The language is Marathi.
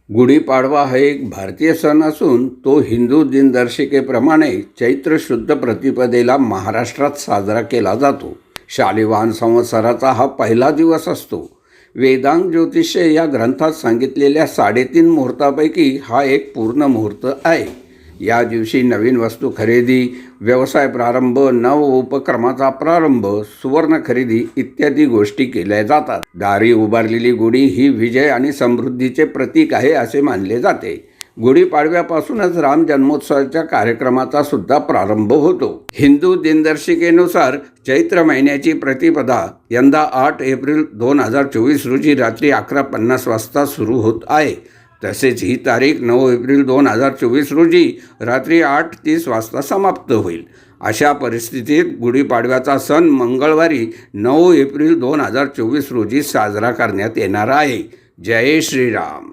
गुढीपाडवा हा एक भारतीय सण असून तो हिंदू दिनदर्शिकेप्रमाणे चैत्र शुद्ध प्रतिपदेला महाराष्ट्रात साजरा केला जातो. शालिवाहन संवत्सराचा हा पहिला दिवस असतो. वेदांग ज्योतिष्य या ग्रंथात सांगितलेल्या 3.5 मुहूर्तापैकी हा एक पूर्ण मुहूर्त आहे. या दिवशी नवीन वस्तू खरेदी, व्यवसाय प्रारंभ, नव उपक्रमाचा प्रारंभ, सुवर्ण खरेदी इत्यादी गोष्टी केल्या जातात. दारी उभारलेली गुढी ही विजय आणि समृद्धीचे प्रतीक आहे असे मानले जाते. गुढीपाडव्यापासूनच राम जन्मोत्सवाच्या कार्यक्रमाचा सुद्धा प्रारंभ होतो. हिंदू दिनदर्शिकेनुसार चैत्र महिन्याची प्रतिपदा यंदा 8 एप्रिल 2024 रोजी रात्री 11:50 वाजता सुरू होत आहे. तसेच ही तारीख 9 एप्रिल 2024 रोजी रात्री 8:30 वाजता समाप्त होईल. अशा परिस्थितीत गुढीपाडव्याचा सण मंगळवारी 9 एप्रिल 2024 रोजी साजरा करण्यात येणार आहे. जय श्रीराम.